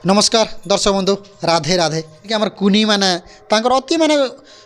नमस्कार दर्शक बंधु राधे राधे कि आमर कुनी माने तांकर अति माने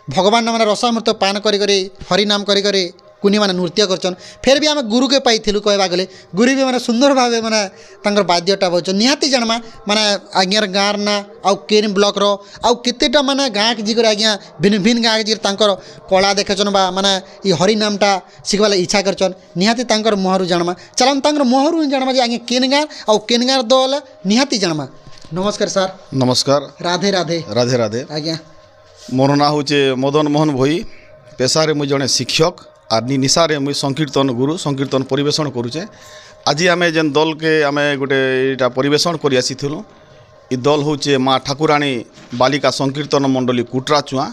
भगवान माने रसामृत पान करी करी हरिनाम करी करी कुनी माने नृत्य करछन फिर भी आम गुरु के पाइथिलु कहबा गले गुरु भी माने सुंदर भावे माने तांकर वाद्यटा बजन निहाती जनमा माने आज्ञार गाँर ना आउ केन ब्लॉक रो आउ केतेटा माने गाँ के जिगर आज्ञा भिन्न भिन्न गाँ के जिगर तांकर कला देखछन बा माने ई हरिनामटा सिखबाला इच्छा करछन निहाती तांकर मोहरु जनमा चलन तांकर मोहरु जनमा जे आज्ञा केन गाँ आउ केन गाँ दल निहाती जनमा नमस्कार सर नमस्कार राधे राधे राधे राधे आज्ञा मोर ना हूँ मदन मोहन भोई पेशारे मुझे जड़े शिक्षक आर निशारे मुझे संकीर्तन गुरु संकीर्तन परिवेशन करुचे आज आम जेन दल के आम गोटे यहाँ परिवेशन कर आसीलु इ दल हूँ माँ ठाकुराणी बालिका संकीर्तन मंडली कुटरा चुआ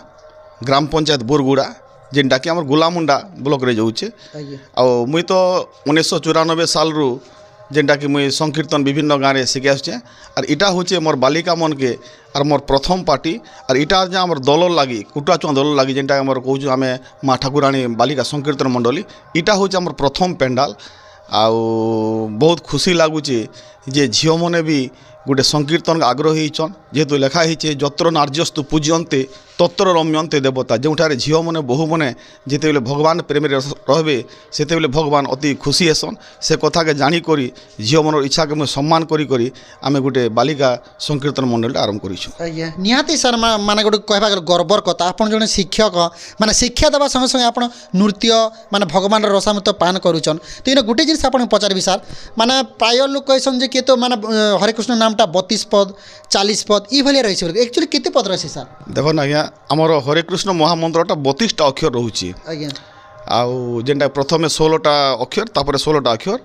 ग्राम पंचायत बोरगुड़ा जेनटा कि आम गुलामुंडा ब्लॉक रे जाऊे मुई तो 1994 साल जेनटा कि मुई संकीर्तन विभिन्न गाँव में शिखे आसुचे और इटा हूँ मोर बालिका मन के और मोर प्रथम पार्टी और इटा जो आम दल लगी कुटुआ चुआ दल लगी जेनटा आम कहूँ आम माँ ठाकुराणी बालिका संकीर्तन मंडली इटा हूँ आम प्रथम पेंडाल आउ बहुत खुशी लगुच जे झील मैंने भी गोटे संकीर्तन आग्रही होन जेहेतु लिखाही जत्र नार्यस्तु पूज्यन्ते तत्र रम्यन्ते देवता जोठार झील मैंने बहु मैंने जिते भगवान प्रेम रे से भगवान अति खुशी हेसन से कथा के जाणिक झील मन इच्छा के सम्मान करी आम गोटे बालिका संकीर्तन मंडल आरंभ कर निहाती सर माने गोटे कहबा गर्वर कथा आपन जने शिक्षक माने शिक्षा देवा संगे संगे आपन नृत्य माने भगवान रसामृत पान करूछन तो इन गोटे जिनिस आपन पचारबी सर माने प्राय लोक कहसन जे के तो माने हरे कृष्ण नामटा 32 पद 40 पद ई भलिया रहिछ एक्चुअली केते पद रहिछ सर देखो ना आज्ञा आमर हरे कृष्ण महामंत्रटा 32टा अक्षर रोचे आज्ञा आउ जेनटा प्रथमे 16टा अक्षर तापर 16टा अक्षर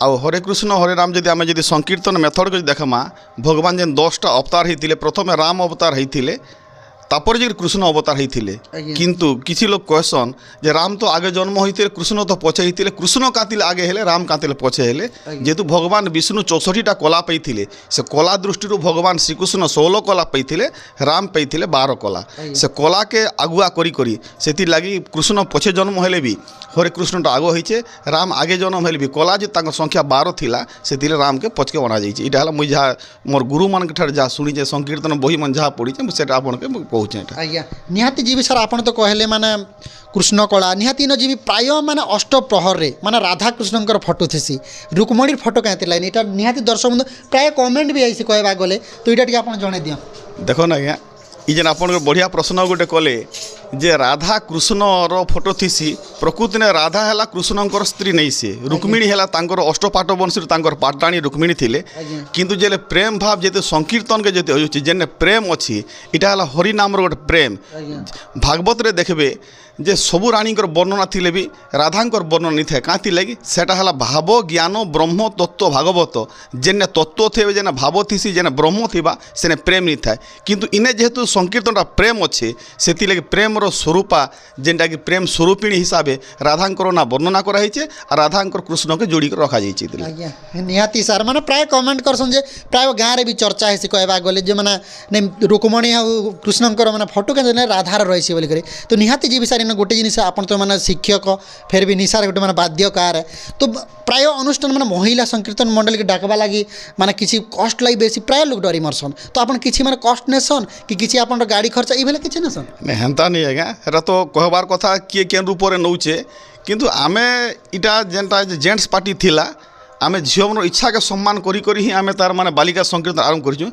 आउ हरे कृष्ण हरे राम जदि आम जदि संकीर्तन मेथड को देखमा भगवान जेन 10टा अवतार होते प्रथमे राम अवतार होते तापर जे कृष्ण अवतार होते किंतु किसी लोग कहसन जे राम तो आगे जन्म होते कृष्ण तो पछे होते कृष्ण कातिले आगे हेले राम कातिले पछे हेले जेहेतु भगवान विष्णु 64टा कला पाइथिले से कला दृष्टि भगवान श्रीकृष्ण 16 कला पाइथिले राम पाइथिले 12 कला से कला के आगुआ करी करी सेति लागि कृष्ण पछे जन्म हेले भी हरे कृष्ण तो आगो होइछे राम आगे जन्म हेले भी कला जे तांकर संख्या 12 थिला सेतिले राम के पछके बना जाइछे इटा हला मुई जहाँ मोर गुरु मान के ठार जा सुनी जे संकीर्तन बही मन जहाँ पढ़ी छे सेटा आपन के कहूँ आज्ञा निहाती जीवी सर आपन तो कहले माने कृष्ण कला निहाती न जीवी प्राय माने अष्टप्रहर रे माने राधा कृष्णकर फोटो थेसी रुक्मणी फोटो कहते लाइन इटा निहाती दर्शक बंधु प्राय कमेंट भी आइसी कहबा गले तो इटा टिके आपन जणे दियो देखो ना आज्ञा ई जेन आपन बढ़िया प्रश्न गोटे कले जे राधा कृष्णर फोटो थीसी प्रकृति ने राधा है कृष्णकर स्त्री नहीं सी रुक्मिणी है अष्टपाट वंशी पाटाणी रुक्मिणी थिले किंतु जे प्रेम भाव जेते संकीर्तन के जेते होछि जेने प्रेम अच्छी इटा है हरिनाम गोटे प्रेम भागवत रे देखबे जे सबु रानीकर वर्णना थिले भी राधांकर वर्णना नहीं था कहाँ लगी सेटा है भाव ज्ञान ब्रह्म तत्व भागवत जेने तत्व थे जेने भाव थीसी जेने ब्रह्म थिबा सेने प्रेम नहीं था किंतु इने जेहेतु संकीर्तनटा प्रेम अच्छे से प्रेम स्वरूपा जेनटा कि प्रेम स्वरूपिणी हिसाब से राधांकर ना वर्णना कराई और राधांकर कृष्ण के जोड़ी कर रखा जाइए निहाती सार माने प्राय कमेंट करसन जे प्राय गाँव में भी चर्चा है कहबा गले जे माने रुक्मणी आ कृष्णकर माने फोटो के राधार रही बोली करे तो निहाती जी सार गोटे जिनिस आपन तो माने शिक्षक फिर भी निशार गोटे माने वाद्यकार तो प्राय अनुष्ठान माने महिला संकीर्तन मंडल के डाकबा लगी माने किसी कष्ट लगी बेसी प्राय लोग डरी मरसन तो आपन किसी माने कष्ट नेसन कि किसी आपन गाड़ी खर्चा ई भेले किछि नेसन नहीं हेन्ता नहीं आज्ञा एटा तो कहबार कथा किए केन रूप रे नौचे किंतु आमे इटा जेनटा जेंट्स पार्टी थिला आमे झियो इच्छा के सम्मान करी करी ही आमे तार माने बालिका संकीर्तन आरंभ करिछु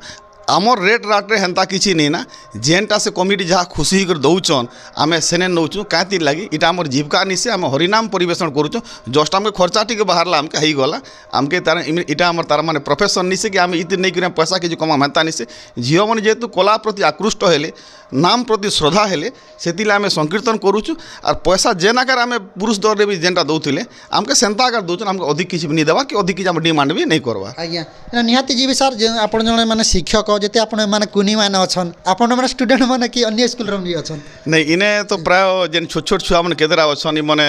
आमर रेट राट्रे हेन्ता किसी नहीं ना जेनटा से कमिटी जहाँ खुशी कर दौचन आम सेने नौचु कहीं लगी इटा आम जीविका निसे आम हरिनाम परिवेशन करुचु जस्ट आमके खर्चा टी बाहर आमके होगला आमके तार इटा आम तार माने प्रोफेशन निसे कि आम इतने नहीं कर पैसा किसी कमा हेन्ता निसे झील मैंने जेहेतु कला प्रति आकृष्ट हेले नाम प्रति श्रद्धा हेले से आम संकीर्तन करुचु और पैसा जेनाकार आम पुरुष दर भी जेनटा दौले आमके सेन्ता आकार दौन आमके अधिक किसी नहीं देवा कि अधिक किसी डिमांड भी नहीं करवा आज्ञा निहाती जी सर आप जड़े मैंने शिक्षक जेते आपण माने कुनी माने अछन आपण माने स्टूडेंट माने कि अन्य स्कूल रे भी अछन नहीं इने तो प्राय जेन छोट छोट छुआ माने केदरा अछन माने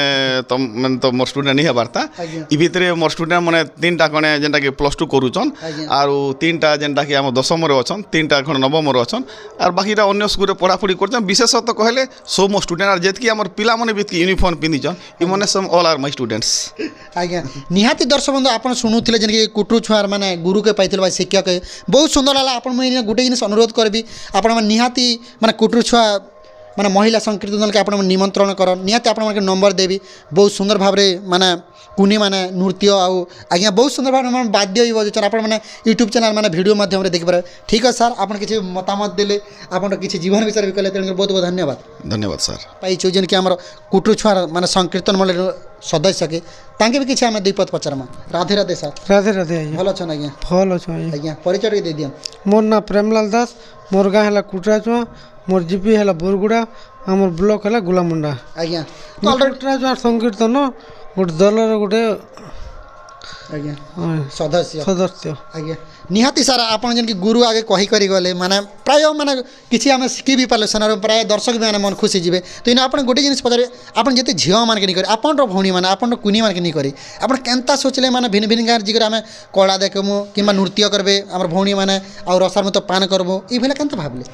तो मोर स्टूडेंट नहीं हबारता ई भितरे मोर स्टूडेंट माने 3टा कने जेनटा कि +2 करूछन आरो 3टा जेनटा कि हम 10म रे अछन 3टा खण 9म रे अछन और बाकीटा अन्य स्कूल रे ପଢ଼ାପଢ଼ି କରୁଛନ୍ ବିଶେଷତଃ କହିଲେ ସବୁ ମୋ ଷ୍ଟୁଡେଣ୍ଟ ଆର୍ ଯେତିକି ଆମର ପିଲାମାନେ ବି ୟୁନିଫର୍ମ ପିନ୍ଧିଛନ୍ ଇମାନେ ସବୁ ଅଲ୍ ଆର୍ ମାଇ ଷ୍ଟୁଡେଣ୍ଟସ୍। ଆଜ୍ଞା ନିହାତି ଦର୍ଶକ ବନ୍ଧୁ ଆପଣ ଶୁଣୁଥିଲେ ଯେନ୍କି କୁଟୁରୁ ଛୁଆର ମାନେ ଗୁରୁକେ ପାଇଥିଲେ ବା ଶିକ୍ଷକ ବହୁତ ସୁନ୍ଦର ହେଲା। ଆପଣ ମୁଇଁ ଗୋଟେ ଜିନିଷ ଅନୁରୋଧ କରିବି ଆପଣମାନେ ନିହାତି ମାନେ କୁଟୁରୁ ଛୁଆ ମାନେ ମହିଳା ସଂକୀର୍ତ୍ତନ ଦଳକେ ଆପଣ ନିମନ୍ତ୍ରଣ କର ନିହାତି ଆପଣମାନଙ୍କୁ ନମ୍ବର ଦେବି ବହୁତ ସୁନ୍ଦର ଭାବରେ ମାନେ କୁନି ମାନେ ନୃତ୍ୟ ଆଉ ଆଜ୍ଞା ବହୁତ ସୁନ୍ଦର ଭାବରେ ମାନେ ବାଦ୍ୟ ବି ବଜାଉଛନ୍ ଆପଣମାନେ ୟୁଟ୍ୟୁବ୍ ଚ୍ୟାନେଲ୍ ମାନେ ଭିଡ଼ିଓ ମାଧ୍ୟମରେ ଦେଖିପାରିବେ। ଠିକ୍ ଅଛି ସାର୍ ଆପଣ କିଛି ମତାମତ ଦେଲେ ଆପଣ କିଛି ଜୀବନ ବିଷୟରେ ବି କହିଲେ ତେଣୁ ବହୁତ ବହୁତ ଧନ୍ୟବାଦ। ଧନ୍ୟବାଦ ସାର୍। ପାଇଛୁ ଯେନ୍କି ଆମର କୁଟୁରୁ ଛୁଆର ମାନେ ସଂକୀର୍ତ୍ତନ ମଣ୍ଡଳୀର ସଦସ୍ୟକେ ତାଙ୍କେ ବି କିଛି ଆମେ ଦୁଇ ପଦ ପଚାରମା। ରାଧେ ରାଧେ ସାର୍। ରାଧେ ରାଧେ ଆଜ୍ଞା। ଭଲ ଅଛନ୍ ଆଜ୍ଞା? ଭଲ ଅଛୁ ଆଜ୍ଞା। ଆଜ୍ଞା ପରିଚୟ ଟିକେ ଦେଇଦିଅ। ମୋର୍ ନାଁ ପ୍ରେମଲାଲ ଦାସ, ମୋର୍ ଗାଁ ହେଲା କୁଟରାଚୁଆଁ, ମୋର୍ ଜିପି ହେଲା ବୋରଗୁଡ଼ା, ଆମର ବ୍ଲକ୍ ହେଲା ଗୁଲାମୁଣ୍ଡା। ଆଜ୍ଞା ତ ଅଲରେଡ଼ି କୁଟରାଚୁଆଁ ସଂକୀର୍ତ୍ତନ ଗୋଟେ ଦଳର ଗୋଟେ ଆଜ୍ଞା ସଦସ୍ୟ ସଦସ୍ୟ। ଆଜ୍ଞା ନିହାତି ସାର୍ ଆପଣ ଯେମିତି ଗୁରୁ ଆଗେ କହିକରି ଗଲେ ମାନେ ପ୍ରାୟ ମାନେ କିଛି ଆମେ ଶିଖି ବି ପାରିଲେ ସେନାରୁ ପ୍ରାୟ ଦର୍ଶକ ବି ମାନେ ମନ ଖୁସି ଯିବେ। ତ ଏଇନା ଆପଣ ଗୋଟେ ଜିନିଷ ପଚାରିବେ ଆପଣ ଯେତେ ଝିଅମାନକେ ନେଇକରି ଆପଣର ଭଉଣୀମାନେ ଆପଣର କୁନିମାନକେ ନେଇକରି ଆପଣ କେନ୍ତା ସୋଚିଲେ ମାନେ ଭିନ୍ନ ଭିନ୍ନ ଗାଁରେ ଯିକରି ଆମେ କଳା ଦେଖମୁ କିମ୍ବା ନୃତ୍ୟ କରିବେ ଆମର ଭଉଣୀମାନେ ଆଉ ରସାର ମତ ପାନ କରବୁ ଏଇଭଳିଆ କେନ୍ତା ଭାବିଲେ?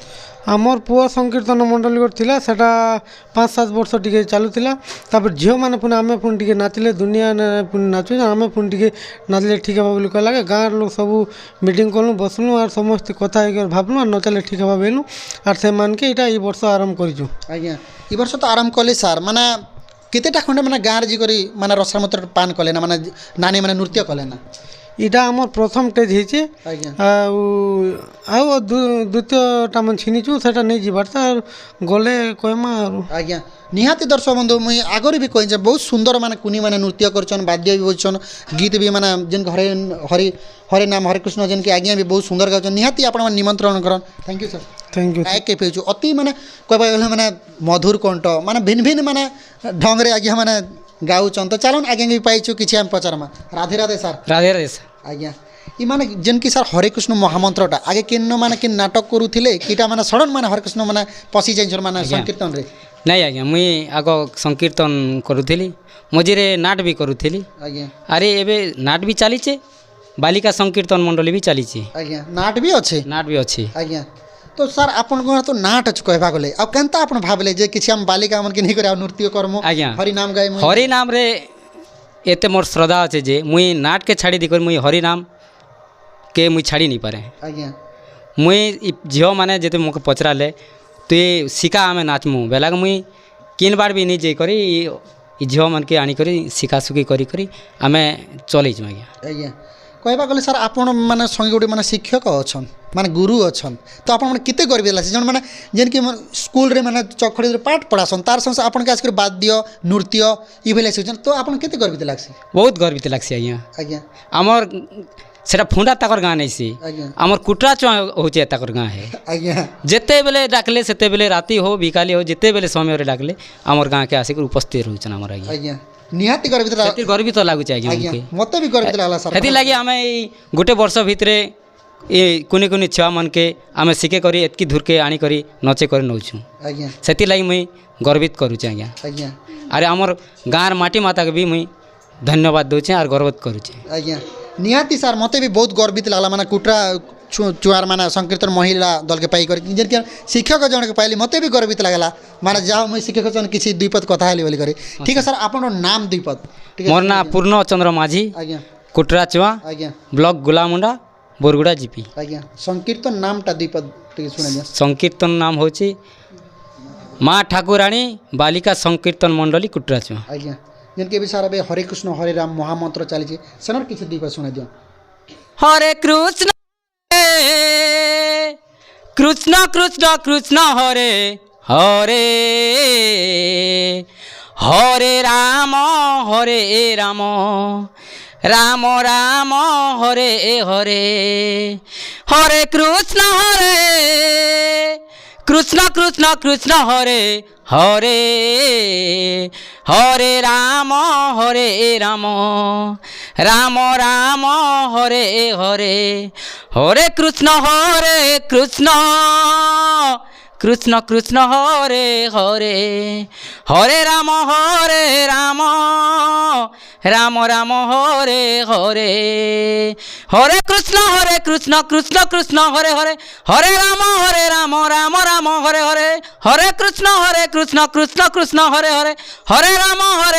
ଆମର ପୁଅ ସଂକୀର୍ତ୍ତନ ମଣ୍ଡଳୀ ଗୋଟେ ଥିଲା ସେଟା 5-7 ବର୍ଷ ଟିକେ ଚାଲୁଥିଲା। ତାପରେ ଝିଅମାନେ ପୁଣି ଆମେ ପୁଣି ଟିକେ ନାଚିଲେ ଦୁନିଆ ପୁଣି ନାଚୁଛୁ ଆମେ ପୁଣି ଟିକେ ନାଚିଲେ ଠିକ୍ ହେବା ବୋଲି କହିଲାକେ ଗାଁର ଲୋକ ସବୁ ମିଟିଂ କଲୁ ବସଲୁ ଆର୍ ସମସ୍ତେ କଥା ହେଇକି ଭାବଲୁ ଆର୍ ନଚାଲେ ଠିକ୍ ହେବା ବୋଇଲୁ ଆର୍ ସେମାନକେ ଏଇଟା ଏଇ ବର୍ଷ ଆରମ୍ଭ କରିଛୁ। ଆଜ୍ଞା ଏ ବର୍ଷ ତ ଆରମ୍ଭ କଲେ ସାର୍ ମାନେ କେତେଟା ଖଣ୍ଡେ ମାନେ ଗାଁରେ ଯିକରି ମାନେ ରସାର ମତ ପାନ କଲେ ନା ମାନେ ନାନୀ ମାନେ ନୃତ୍ୟ କଲେ ନା? ଏଇଟା ଆମର ପ୍ରଥମ ଷ୍ଟେଜ୍ ହେଇଛି ଆଜ୍ଞା ଆଉ ଦ୍ୱିତୀୟଟା ମାନେ ଛିନିଛୁ ସେଟା ନେଇ ଯିବାର ତ ଗଲେ କହିମା ଆରୁ। ଆଜ୍ଞା ନିହାତି ଦର୍ଶକ ବନ୍ଧୁ ମୁଇଁ ଆଗରୁ ବି କହିଛେ ବହୁତ ସୁନ୍ଦର ମାନେ କୁନି ମାନେ ନୃତ୍ୟ କରୁଛନ୍ ବାଦ୍ୟ ବି ବଜୁଛନ୍ ଗୀତ ବି ମାନେ ଯେନ୍ ହରେ ହରି ହରେ ନାମ ହରେ କୃଷ୍ଣ ଯେନ୍କି ଆଜ୍ଞା ବି ବହୁତ ସୁନ୍ଦର ଗାଉଛନ୍ ନିହାତି ଆପଣମାନେ ନିମନ୍ତ୍ରଣ କରନ୍। Thank you sir. Thank you. ଗାୟକ ପାଇଛୁ ଅତି ମାନେ କହିବାକୁ ଗଲେ ମାନେ ମଧୁର କଣ୍ଠ ମାନେ ଭିନ୍ନ ଭିନ୍ନ ମାନେ ଢଙ୍ଗରେ ଆଜ୍ଞା ମାନେ ଗାଉଛନ୍ ତ ଚାଲୁନ୍ ଆଜ୍ଞା ବି ପାଇଛୁ କିଛି ଆମେ ପଚାରମା। ରାଧେ ରାଧେ ସାର୍। ରାଧେ ରାଧେ ସାର୍। ଆଜ୍ଞା ଇ ମାନେ ଯେନ୍କି ସାର୍ ହରେକୃଷ୍ଣ ମହାମନ୍ତ୍ରଟା ଆଗେ କେନ ମାନେ କି ନାଟକ କରୁଥିଲେ କିଟା ମାନେ ସଡ଼ନ୍ ମାନେ ହରେକୃଷ୍ଣ ମାନେ ପଶି ଯାଇଛନ୍ ମାନେ ସଂକୀର୍ତ୍ତନରେ? ନାଇଁ ଆଜ୍ଞା ମୁଇଁ ଆଗ ସଂକୀର୍ତ୍ତନ କରୁଥିଲି ମଝିରେ ନାଟ ବି କରୁଥିଲି ଆଜ୍ଞା ଆରେ ଏବେ ନାଟ ବି ଚାଲିଛେ ବାଲିକା ସଂକୀର୍ତ୍ତନ ମଣ୍ଡଳୀ ବି ଚାଲିଛି ଆଜ୍ଞା ନାଟ ବି ଅଛେ ନାଟ ବି ଅଛି। ଆଜ୍ଞା ତ ସାର୍ ଆପଣଙ୍କର ତ ନାଟ ଅଛି କହିବା ଗଲେ ଆଉ କେନ୍ତା ଆପଣ ଭାବିଲେ ଯେ କିଛି ଆମ ବାଲିକା ମାନକେ ନେଇକରି ଆଉ ନୃତ୍ୟ କର୍ମୁ ଆଜ୍ଞା ହରିନାମ ଗାଇମୁ? ହରିନାମରେ ଏତେ ମୋର୍ ଶ୍ରଦ୍ଧା ଅଛି ଯେ ମୁଇଁ ନାଟକେ ଛାଡ଼ି ଦେଇକରି ମୁଇଁ ହରିନାମ କେ ମୁଇଁ ଛାଡ଼ି ନି ପାରେ। ଆଜ୍ଞା ମୁଇଁ ଝିଅମାନେ ଯେତେ ମୋତେ ପଚରାଲେ ତୁଇ ଶିଖା ଆମେ ନାଚମୁ ବେଲାକେ ମୁଇଁ କିନ୍ବାର୍ ବି ନି ଯାଇକରି ଇ ଝିଅମାନକେ ଆଣିକରି ଶିଖାଶୁଖି କରିକରି ଆମେ ଚଲେଇଛୁ ଆଜ୍ଞା। ଆଜ୍ଞା କହିବା ଗଲେ ସାର୍ ଆପଣ ମାନେ ସଙ୍ଗେ ଗୋଟେ ମାନେ ଶିକ୍ଷକ ଅଛନ୍ ମାନେ ଗୁରୁ ଅଛନ୍ ତ ଆପଣ ମାନେ କେତେ ଗର୍ବିତ ଲାଗ୍ସି ଜଣେ ମାନେ ଯେନ୍କି ସ୍କୁଲ୍ରେ ମାନେ ଚଖଡ଼ିରେ ପାଠ ପଢ଼ାସନ୍ ତାର ସଙ୍ଗେ ଆପଣକେ ଆସିକରି ବାଦ୍ୟ ନୃତ୍ୟ ଇଭଳିଆ ଶିଖୁଛନ୍ ତ ଆପଣ କେତେ ଗର୍ବିତ ଲାଗ୍ସି? ବହୁତ ଗର୍ବିତ ଲାଗ୍ସି ଆଜ୍ଞା। ଆଜ୍ଞା ଆମର୍ ସେଟା ଫୁଣ୍ଡା ତାକର ଗାଁ ନାଇଁସି ଆଜ୍ଞା ଆମର୍ କୁଟରାଚୁଆଁ ହଉଛେ ତାକର ଗାଁ ହେ। ଆଜ୍ଞା ଯେତେବେଲେ ଡାକଲେ ସେତେବେଲେ ରାତି ହଉ ବିକାଲି ହଉ ଯେତେବେଲେ ସମୟରେ ଡାକଲେ ଆମର୍ ଗାଁକେ ଆସିକରି ଉପସ୍ଥିତ ରହୁଛନ୍ ଆମର ଆଜ୍ଞା। ଆଜ୍ଞା ନିହାତି ଗର୍ବିତ ସେଥିର୍ ଗର୍ବିତ ଲାଗୁଛେ ଆଜ୍ଞା ଆଜ୍ଞା ଆମକେ। ମତେ ବି ଗର୍ବିତ ଲାଗଲା ସାର୍। ସେଥିର୍ଲାଗି ଆମେ ଏଇ ଗୋଟେ ବର୍ଷ ଭିତରେ ଏ କୁନି କୁନି ଛୁଆମାନକେ ଆମେ ଶିଖେ କରି ଏତ୍କି ଦୂରକେ ଆଣିକରି ନଚେ କରି ନଉଛୁଁ ଆଜ୍ଞା ସେଥିର୍ଲାଗି ମୁଇଁ ଗର୍ବିତ କରୁଛେ ଆଜ୍ଞା। ଆଜ୍ଞା ଆରେ ଆମର୍ ଗାଁର ମାଟି ମାତାକେ ବି ମୁଇଁ ଧନ୍ୟବାଦ ଦଉଛେ ଆର୍ ଗର୍ବିତ କରୁଛେ। ଆଜ୍ଞା ନିହାତି ସାର୍ ମତେ ବି ବହୁତ ଗର୍ବିତ ଲାଗଲା ମାନେ କୁଟରା ଚୁଆର ମାନେ ସଂକୀର୍ତ୍ତନ ମହିଳା ଦଲକେ ପାଇକରି ଯେନ୍କି ଶିକ୍ଷକ ଜଣକେ ପାଇଲି ମତେ ବି ଗର୍ବିତ ଲାଗଲା ମାନେ ଯାହା ମୁଇଁ ଶିକ୍ଷକ ଜଣ କିଛି ଦୁଇ ପଦ କଥା ହେଲି ବୋଲି କରି। ଠିକ୍ ଅଛି ସାର୍ ଆପଣଙ୍କର ନାମ ଦୁଇ ପଦ ଟିକେ ମୋର୍ ନାଁ ପୂର୍ଣ୍ଣ ଚନ୍ଦ୍ର ମାଝୀ ଆଜ୍ଞା କୁଟରାଚୁଆଁ ଆଜ୍ଞା ବ୍ଲକ୍ ଗୁଲାମୁଣ୍ଡା ବୋରଗୁଡ଼ା ଜିପି। ଆଜ୍ଞା ସଂକୀର୍ତ୍ତନ ନାମଟା ଦୁଇ ପଦ ଟିକେ ଶୁଣାଇଦିଅ। ସଂକୀର୍ତ୍ତନ ନାମ ହେଉଛି ମା ଠାକୁରାଣୀ ବାଲିକା ସଂକୀର୍ତ୍ତନ ମଣ୍ଡଳୀ କୁଟରାଚୁଆଁ। ଆଜ୍ଞା ଯେନ୍କି ଏବେ ସାର୍ ଏବେ ହରେ କୃଷ୍ଣ ହରେ ରାମ ମହାମନ୍ତ୍ର ଚାଲିଛି ସେନର କିଛି ଦୁଇ ପଦ ଶୁଣାଇ ଦିଅ। হরে কৃষ্ণ কৃষ্ণ কৃষ্ণ কৃষ্ণ হরে হরে হরে রাম রাম রাম রাম হরে হরে হরে কৃষ্ণ কৃষ্ণ কৃষ্ণ কৃষ্ণ হরে হরে হরে রাম রাম রাম রাম হরে হরে হরে কৃষ্ণ कृष्ण कृष्ण हरे हरे हरे राम राम राम हरे हरे हरे कृष्ण कृष्ण कृष्ण हरे हरे हरे राम राम हरे हरे हरे कृष्ण कृष्ण कृष्ण हरे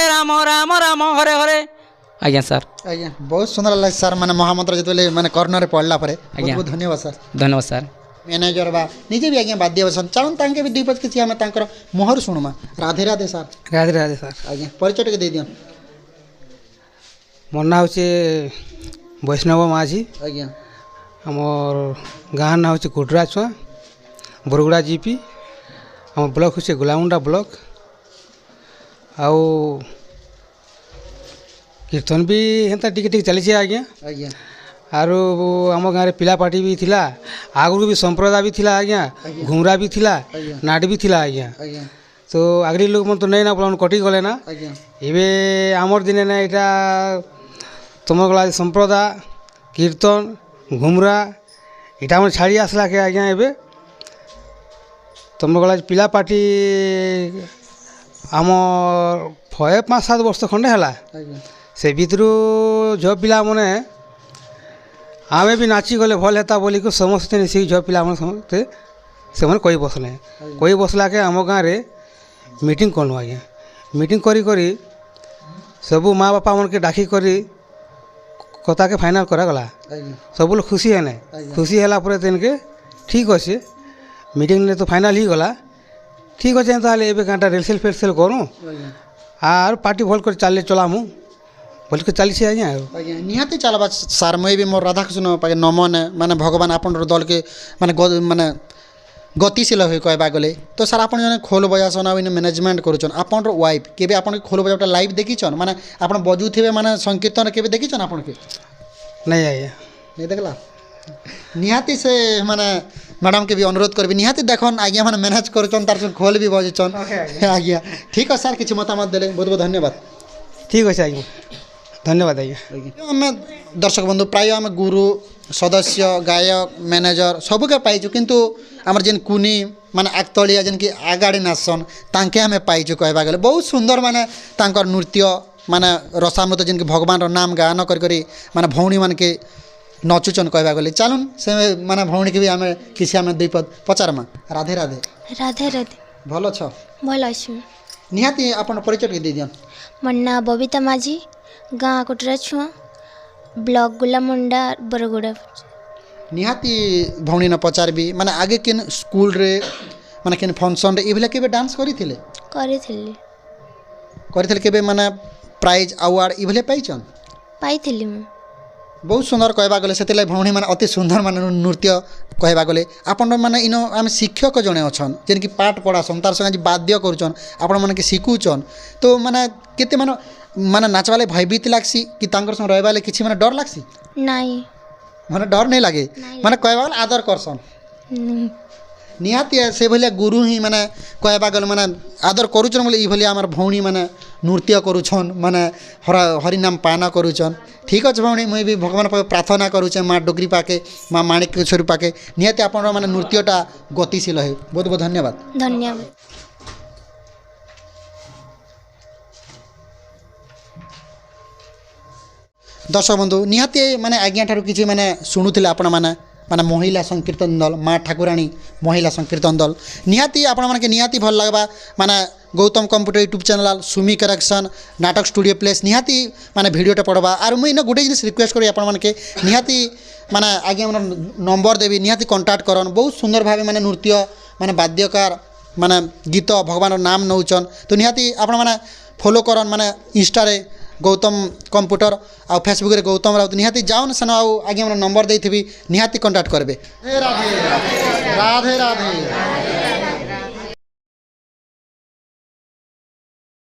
राम राम हरे हरे आज्ञा सर आज्ञा बहुत सुंदर लगे सर मैंने महामंत्र जो मैंने कर्णर पढ़ला पर आज्ञा। बहुत धन्यवाद सर धन्यवाद सर मैनेजर बा निजे भी आज्ञा बाध्य बसन चाहूँ तांके भी दुई पद किसी आम तांकर मुहर शुणुमा राधे राधे सर राधे राधे सार आज्ञा परिचय टिके दे दियन मोर ना हूँ वैष्णव माझी आज्ञा आमर गाँ ना हूँ कुटरा छुआ बरगुड़ा जीपी आम ब्लॉक हूँ गुलामुंडा ब्लॉक आउ कीर्तन भी हेन्ता टिके टिके चली आज्ञा आज्ञा आरो आम गाँव पिला पार्टी भी थिला आगु भी संप्रदाय भी थिला आज्ञा घुमरा भी थिला नाट भी थिला आज्ञा आज्ञा तो आगरी लोक मन तो नहीं ना बोला कटि गले ना आज्ञा एबे आमर दिने ना यहाँ तुम गला संप्रदाय कीर्तन घुमरा इटा मन छाड़ी आसला के आज्ञा एबे तुम गला पिला पार्टी आमर 5-7 वर्ष खंडे है आज्ञा से भितरू झ पिला मने आमे भी नाची गले भल हेता बोली को समस्ते मिसिक झ पिला मन समस्ते से मन कोई बसला के आम गाँव रे मीटिंग कलु आज्ञा मीटिंग करी करी सबू माँ बापा मन के डाकी करी कथा के फाइनल करा गला आज्ञा सब लोग खुशी है ना खुशी है पर तेन के ठीक अच्छे मीटिंग ने तो फाइनल ही गला ठीक अच्छे ताले एबे कांटा रेलसेल फेलसेल करूँ आर पार्टी भल कर चले चलामु बोल के चली आज्ञा आज्ञा निहाती चलबा सार मैं भी मोर राधाकृष्ण पाके नमन माने भगवान आपन दल के माने गतिशील हुए कहबा गले तो सार आपन जने खोल बजासन आ मैनेजमेंट करूछन आपन वाइफ केबे आपन खोल बजावटा लाइव देखिछन माने आपन बजुथिबे माने संकीर्तन केबे देखिछन आपन के नहीं आज्ञा नहीं देखला निहाती से माने मैडम के भी अनुरोध करबी निहाती देखन आज्ञा माने मैनेज करूछन तार खोल भी बजुछन आज्ञा ठीक है सर किछु मतामत देले बहुत बहुत धन्यवाद ठीक अच्छे आज्ञा धन्यवाद आज्ञा आम दर्शक बंधु प्राय आम गुरु सदस्य गायक मैनेजर सबके पाइचु किंतु आमर जेन कुनी माने आगतलिया जेन कि आगाड़ी नाचसन तांके आम पाइचु कहबा गले बहुत सुंदर माने तांकर नृत्य माने रसामृत जेन कि भगवान नाम गान कर करी माने भौणी मान के नचुचन कहबा गले चलुन से माने भौणी के भी आम किसी आम दुई पद पचारमा राधे राधे राधे राधे भल छ भल अच्छे निहाती आपन परिचय दे दियन मोर ना बबीता माझी गाँ कुटरा छुआ ब्लॉक गुलामुंडा बरगुड़ा निहाती भौणी न पचारबी माने आगे केन स्कूल रे माने केन फंक्शन रे इभला केबे डांस करिथिले करी केबे माने प्राइज अवार्ड इभले पाइछन पाई मु बहुत सुंदर कहबा गले सेतेले भौणी माने अति सुंदर माने नृत्य कहबा गले आपन माने इनो आम शिक्षक जणे अछन जेन कि पाठ पढ़ासन तार संगे वाद्य करूछन आपन माने के सिखुछन तो माने केते माने नाचवाले भयभीत लागसी कि तांकर संग रहबाले किछि माने डर लागसी नहीं माने डर नहीं लागे माने कहबा गले आदर करसन निहाती से भलिया गुरु ही माने कहबा गले माने आदर करूछन बोले ई भलिया हमर भौणी माने नृत्य करूछन माने हरि नाम पाना करूछन ठीक अछि भौणी मुई भी भगवान पाके प्रार्थना करूछे माँ डोगरी पाके माँ माणिक स्वरूप पाके निहाती आपन माने नृत्यटा गतिशील है बहुत बहुत धन्यवाद धन्यवाद दर्शक बंधु निहाती माने आज्ञा ठारू किछि माने शुणुथिले आपण माने माने महिला संकीर्तन दल माँ ठाकुराणी महिला संकीर्तन दल निहाती आपण माने के निहाती भल लागबा माने गौतम कंप्यूटर यूट्यूब चैनल सुमी करेक्शन नाटक स्टूडियो प्लेस निहाती माने वीडियोटा पढ़वा आर मुई गोटे जिनिस रिक्वेस्ट करी आपण माने निहाती माने आगे मन नंबर देवी निहाती कांटेक्ट करन बहुत सुंदर भावे माने नृत्य माने वाद्यकार माने गीत भगवान नाम नौचन तो निहाती आपण माने फॉलो करन माने इंस्टा रे गौतम कंप्यूटर आ फेसबुक रे गौतम राउत निहाती जाउन सन आगे मन नंबर देथिबी निहाती कांटेक्ट करबे राधे राधे राधे